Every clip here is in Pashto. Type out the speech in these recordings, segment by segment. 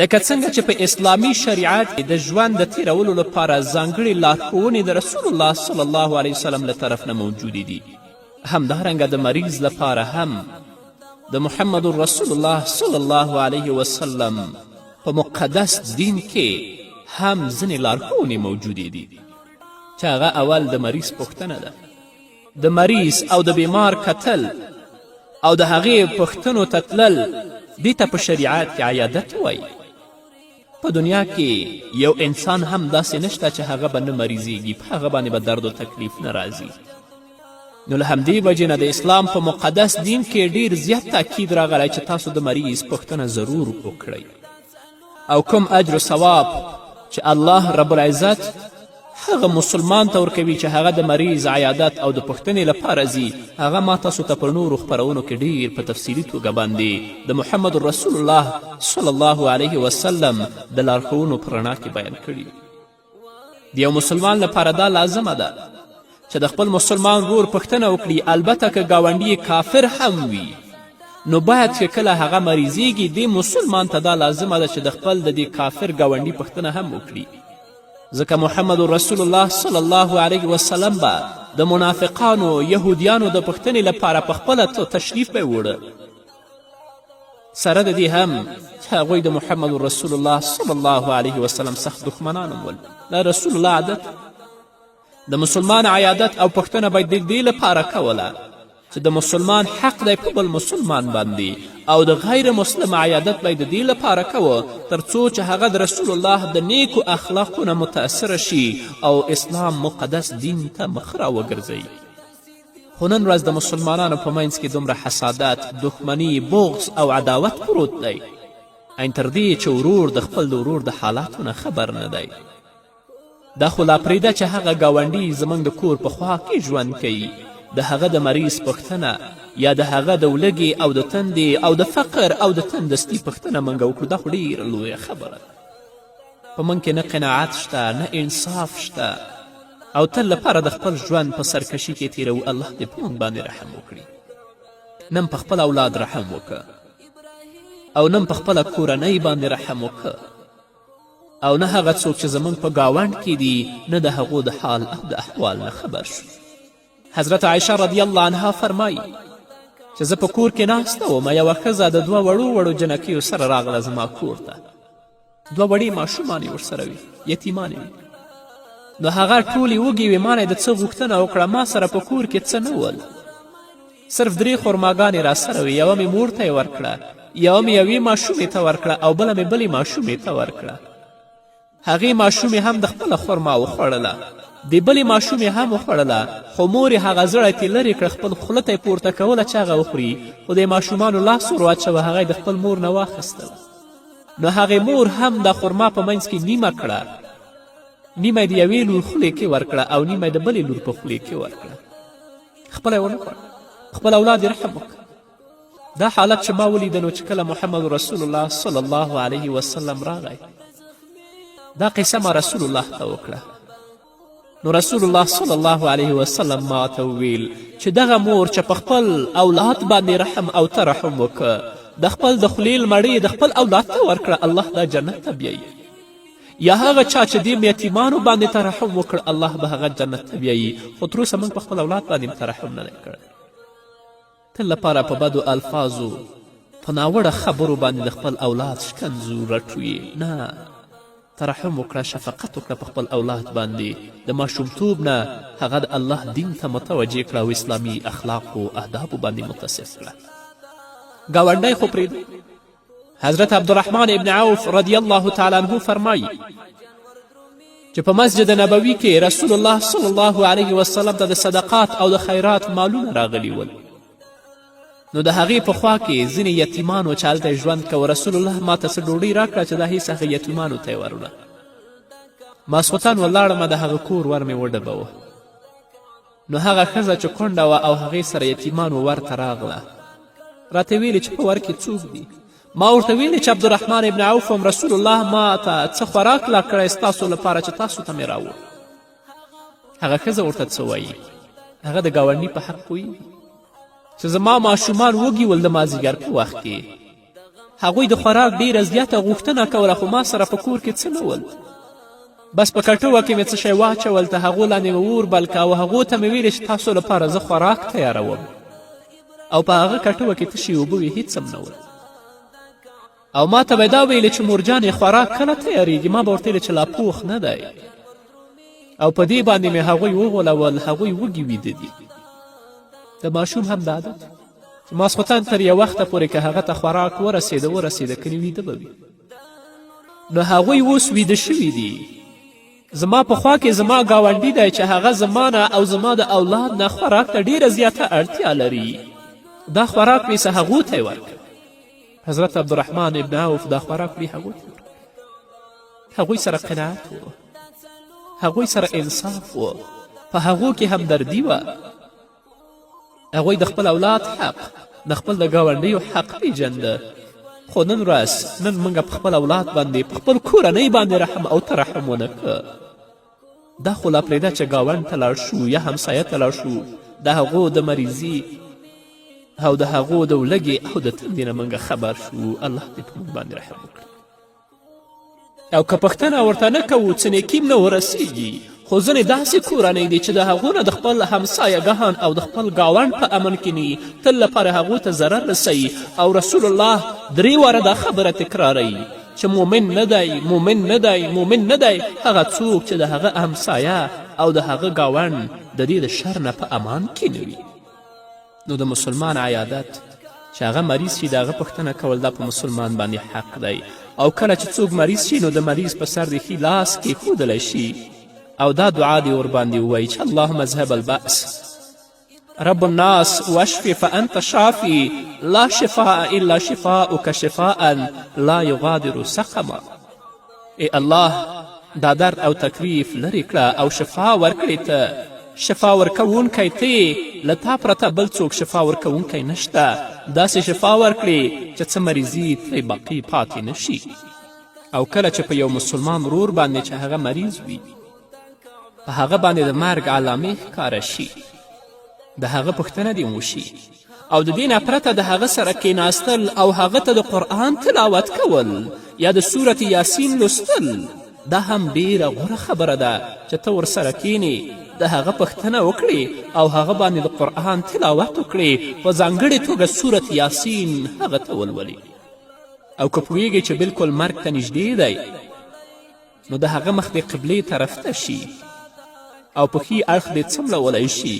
لکه څنګه چې په اسلامي شریعت کې د ژوند د تیرولو لپاره ځانګړې لارښوونې د رسول الله صلی الله علیه وسلم له طرف نه موجودې دي، همدارنګه د مریض لپاره هم د محمد رسول الله صلی الله علیه وسلم په مقدس دین کې هم ځینې لارښوونې موجودې دي چې هغه اول د مریض پوښتنه ده. د مریض او د بیمار کتل او د هغې پوښتنو ته تلل دې ته په شریعت کې عیادت وایي. په دنیا کې یو انسان هم داسې نشته چې هغه به نه مریضیږي، په هغه باندې به درد و تکلیف نه راځي. نو له همدې وجې نه د اسلام په مقدس دین کې ډیر زیات تاکید راغلی چې تاسو د مریض پوښتنه ضرور وکړئ، او کوم اجر و ثواب چې الله رب العزت هغه مسلمان ته ورکوي چې هغه د مریض عیادت او د پوښتنې لپاره ځي، هغه ما تاسو ته په نورو خپرونو کې ډیر په تفصیلي توګه باندې د محمد رسول الله صلی الله علیه وسلم د لارښوونو په رڼا کې بیان کړي. د یو مسلمان لپاره دا لازمه ده چې د خپل مسلمان ورور پوښتنه وکړي، البته که ګاونډي کافر هم وي نو باید چې کله هغه مریضیږي دې مسلمان ته دا لازمه ده چې د خپل د دې کافر ګاونډي پوښتنه هم وکړي، ځکه محمد رسول الله صلی الله علیه وسلم به د منافقانو یهودیانو د پوښتنې لپاره په خپله تشریف به وړه، سره د دې هم چې هغوی د محمد رسول الله صلی الله علیه وسلم سخت دښمنان هم ول. دا رسول الله عادت د مسلمان عیادت او پوښتنه باید د دې لپاره کوله چې د مسلمان حق دی په بل مسلمان باندې، او د غیر مسلم عیادت باید د دې لپاره کوه تر څو چې هغه د رسول الله د نیکو اخلاقو نه متاثره شي او اسلام مقدس دین ته مخ راوګرځوي. خو نن ورځ د مسلمانانو په منځ کې دومره حسادت، دښمني، بغض او عداوت پروت دی، این تر دې چې ورور د خپل د ورور د حالاتو نه خبر نه دی. دا خو لا پرېږده چې هغه ګاونډي زموږ د کور په خوا کې ژوند کوي، د هغه د مریض پوښتنه یا د هغه د ولږې او د تندې او د فقر او د تندستي پوښتنه موږ وکړو، دا خو ډېره لویه خبره ده. په موږ کې نه قناعت شته، نه انصاف شته، او تل لپاره د خپل ژوند په سرکشي کې تیرو. الله دې په موږ باندې رحم وکړي. نن په خپل اولاد رحم وکړه، او نن په خپله کورنۍ باندې رحم وکړه، او نه هغه څوک چې زموږ په ګاونډ کې دي نه د هغو د حال او د احوال نه خبر شو. حضرت عایشه رضی الله عنها فرمایي چې زه په کور کې ناسته وم، یوه ښځه د دوه وړو جنکیو سره راغله زما کور ته. دوه وړې ماشومانې ورسره وي، یتیمانې وي. نو هغه ټولې وږې وې، ما نه د څه غوښتنه وکړه، ما سره په کور کې څه نه ول، صرف 3 خرماګانې را سره وې، یوه مې مور ته یې ورکړه، یوه مې یوې ماشومې ته ورکړه، او بله مې بلې ماشومې ته ورکړه. هغې ماشومې هم د خپله خرما وخوړله، د بلې ماشومې هم وخوړله، خو مور یې هغه زړی تې لرې کړه، خپل خوله ته یې پورته کوله چې هغه وخوري، خو د ماشومانو لاس ور واچوه، هغه د خپل مور نه واخیستله. نو هغې مور هم دا خرما په منځ کې نیمه کړه، نیمه یې د یوې لور خولې کې ورکړه او نیمه یې د بلې لور په خولې کې ورکړه، خپله یې ونه خوړه، خپل اولاد یې رحم وکړه. دا حالت چې ما ولیده نو چې کله محمد رسول الله صلی الله علیه وسلم راغی، دا قصه ما رسول الله ته وکړه. نو رسول الله صلی الله علیه وسلم ما ته وویل چې دغه مور چې په خپل اولاد باندې رحم او ترحم وکړه، د خپل د خولې لمړې د خپل اولاد ته ورکړه، الله دا جنت ته بیایي. یا هغه چا چې دې یتیمانو باندې ترحم وکړ، الله به هغه جنت ته بیایي. خو تروسه موږ په خپل اولاد باندې ترحم نه دی کړی. تل لپاره په بدو الفاظو، په ناوړه خبرو باندې د خپل اولاد شکنځو رټوي. نه، ترحم وکړه، شفقت وکړه په خپل اولاد باندې. د ماشومتوب نه هغه د الله دین ته متوجه کړه او اسلامي اخلاقو اهدافو باندې متصف کړه. ګاونډی خو پرېږده. حضرت عبدالرحمن ابن عوف رضی الله تعالی عنه فرمایي چې په مسجد نبوي کې رسول الله صلی الله علیه وسلم ته د صدقات او د خیرات مالونه راغلي ول. نو د هغې په خوا کې ځینې یتیمانو چې هلته ژوند کوه، رسول الله ما ته څه ډوډۍ راکړه چې دا هېڅ هغه یتیمانو ته یې وروړه. ماسخوتن ولاړمه، د هغه کور ور مې وډبوه. نو هغه ښځه چې کونډه وه او هغې سره یتیمانو ورته راغله، راته ویلې چې په ور کې څوک دي؟ ما ورته ویلې چې عبدالرحمن ابن عوف هم رسول الله ما ته څه خوراک لا کړی ستاسو لپاره چې تاسو ته مې راوړ. هغه ښځه ورته څه وایي؟ هغه د ګاونډي په حق پوهېږي چې زما ماشومان وږي ول د مازدیګر په وخت کې، هغوی د خوراک ډېره زیاته غوښتنه کوله خو ما سره په کور کې څه نه ول. بس په کټوه کې مې څه شی واچول، ته هغو لاندې مې اور بل که او هغو ته مې ویلې چې تاسو لپاره زه خوراک تیاروم، او په هغه کټوه کې تشې اوبه وې، هېڅ هم نه ول. او ما ته به یې دا ویلې چې مورجانې خوراک کله تیاریږي؟ ما به ورته ویلې چې لا پوخ نه دی. او په دې باندې مې هغوی وغولول، هغوی وږي ویده دي. د ماشوم هم دا عادت چې ماسخوتن تر یو وخته پورې که هغه ته خوراک ورسېده کنې ویده به وي. نو هغوی اوس ویده شوي دي. زما په خوا کې زما ګاونډي دی چې هغه زما نه او زما د اولاد نه خوراک ته ډېره زیاته اړتیا لري. دا خوراک مې څه هغو ته یې ورکړ. حضرت عبدالرحمن ابن عوف دا خوراک مې هغو ته ورکړ. هغوی سره قناعت و، هغوی سره انصاف و، په هغو کې همدردي وه. هغوی د خپل اولاد حق، د خپل د ګاونډیو حق پیژنده. خو نن ورځ نن موږ په خپل اولاد باندې په خپل کورنۍ باندې رحم او ترحم ونه که. دا خو لا پرېږده چې ګاونډ ته لاړ شو یا همسایه ته لاړ شو، د هغو د مریضي او د هغو د ولږې او د تندې نه موږ خبر شو. الله دې په موږ باندې رحم وکړي. او که پوښتنه ورته نه کوو څه نیکي نه ورسیږي. خو ځینې داسې کورنۍ دي چې د هغو نه د خپل همسایهګان او د خپل ګاونډ په امن کې ني، تل لپاره هغو ته ضرر رسوي. او رسول الله 3 واره دا خبره تکراروي چې مؤمن نه دی، مؤمن نه دی، مؤمن نه دی هغه څوک چې د هغه همسایه او د هغه ګاونډ د دې د شر نه په امان کې نه وي. نو د مسلمان عیادت چې هغه مریض شي د هغه پوښتنه کول دا په مسلمان باندې حق دی. او کله چې څوک مریض شي نو د مریض په سر د ښي لاس کیښودلی شي او دا دعا دې ورباندې ووایي چې اللهم اذهب البأس رب الناس واشفي فأنت شافي لا شفاء إلا شفاؤك شفاء لا يغادر سقما. ای الله دا درد او تکلیف لرې کړه او شفا ورکړې ته. شفا ورکوونکی ته، له تا پرته بل څوک شفا ورکوونکی نشته. داسې شفا ورکړې چې څه مریضي ترې باقي پاتې نشي. او کله چې په یو مسلمان ورور باندې چې هغه مریض وي، په هغه باندې د مرګ علامې ښکاره شي، د هغه پوښتنه دې وشي او د دې نه پرته د هغه سره کیناستل او هغه ته د قرآن تلاوت کول یا د صورت یاسین لوستل، دا هم ډیره غوره خبره ده چې ته ورسره کینې، د هغه پوښتنه وکړې او هغه باندې د قرآن تلاوت وکړې، په ځانګړې توګه صورت یاسین هغه ته ولولي. او که پوهیږئ چې بلکل مرګ ته نږدې دی نو د هغه مخ دې قبلې طرف ته شي او په ښي اړخ دې څملولی شي،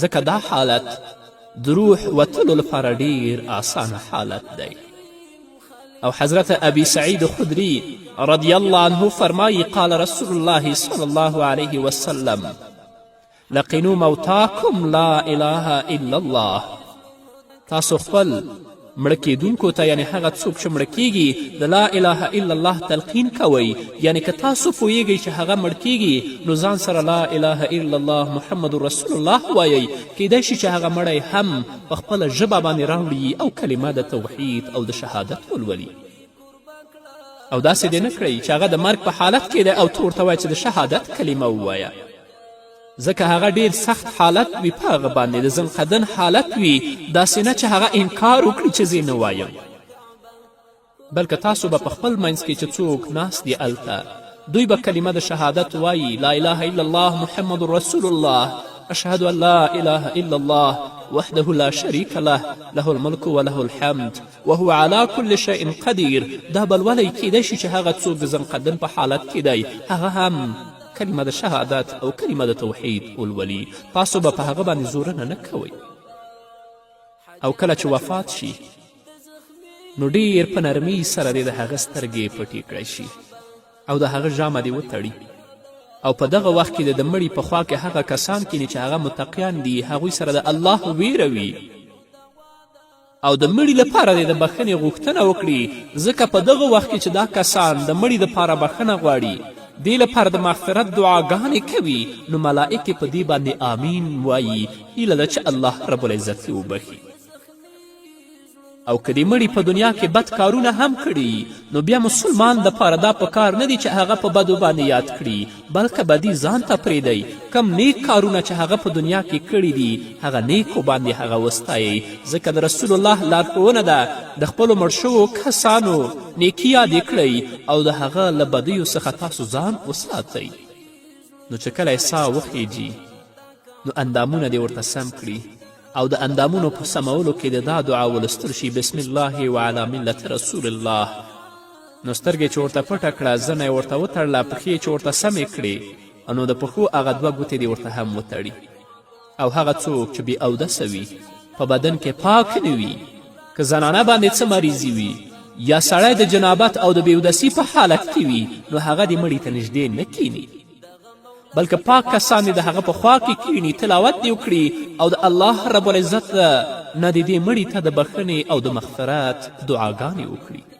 ځکه دا حالت د روح وتلو لپاره ډیر آسانه حالت دی. او حضرت ابي سعید خدری رضی الله عنه فرمایی قال رسول الله صلی الله علیه وسلم لقنوا موتاکم لا اله الا الله. تاسو خپل مړه کیدونکو ته یعنی هغه څوک چې مړه کیږي د لا اله الا الله تلقین کوئ. یعنی که تاسو پوهیږئ چې هغه مړ کیږي نو ځان سره لا اله الا الله محمد رسول الله وایئ. کیدای شي چې هغه مړی هم په خپله ژبه باندې راوړي او کلمه د توحید او د شهادت ولولي. او داسې دې نه کړئ چې هغه د مرګ په حالت کې دی او ته ورته وایه چې د شهادت کلمه ووایه، ځکه هغه ډیر سخت حالت وي په هغه باندې، د زنقدن حالت وي، داسې نه چې هغه انکار وکړي چې زه نه وایم، بلکې تاسو به په خپل منځ کې چې څوک ناست دي هلته دوی به کلمه د شهادت وایي لا اله الا الله محمد رسول الله اشهد ان لا اله الا الله وحده لا شريك له له الملك وله الحمد وهو على كل شيء قدير. دا بلولی کیدای شي چې هغه څوک د زنقدن په حالت کې دی هغه هم کلمه د شهادت او کلمه د توحید ولولي. تاسو به په هغه باندې زورنه نه کوئ. او کله چې وفات شي نو ډیر په نرمي سره دې د هغه سترګې پټې کړی شي او د هغه ژامه دې وتړي. او په دغه وخت کې د مړي په خوا کې هغه کسان کیني چې هغه متقیان دي، هغوی سره د الله ویره وي او د مړي لپاره دې د بښنې غوښتنه وکړي، ځکه په دغه وخت کې چې دا کسان د مړي دپاره بښنه غواړي، دې لپاره د مغفرت دعاګانې کوي، نو ملائکې په دې باندې آمین وایي. هیله ده چې الله رب العزت دې وبښي. او که د مړي په دنیا کې بد کارونه هم کړي نو بیا مسلمان دپاره دا په کار نه دی چې هغه په بدو باندې یاد کړي بلکې بدي ځان ته پرېږدئ کم نیک کارونه چې هغه په دنیا کې کړي دي هغه نیکو باندې هغه وستایئ ځکه د رسول الله لارښوونه ده د خپلو مړ شوو کسانو نیکي یادې کړئ او د هغه له بدیو څخه تاسو ځان وساتئ نو چې کله یې ساه وخیږي نو اندامونه دې ورته سم کړي او د اندامونو په سمولو کې د دا دعا ولستل شي بسم الله وعلى ملت رسول الله نو سترګې چې ورته پټه کړه زنه یې ورته وتړله پښې چې ورته سمې کړې نو د پښو هغه دوه ګوتې دې ورته هم وتړي او هغه څوک چې بې اودسه وي په بدن کې پاک نه وي که زنانه باندې څه مریضي وي یا سړی د جنابت او د بېودسي په حالت کې وي نو هغه دې مړي ته نږدې نه کیني بلکې پاک کسان د هغه په خوا کې کښېني تلاوت دې وکړي او د الله رب العزت نه د دې مړي ته د بښنې او د مغفرت دعاګانې وکړي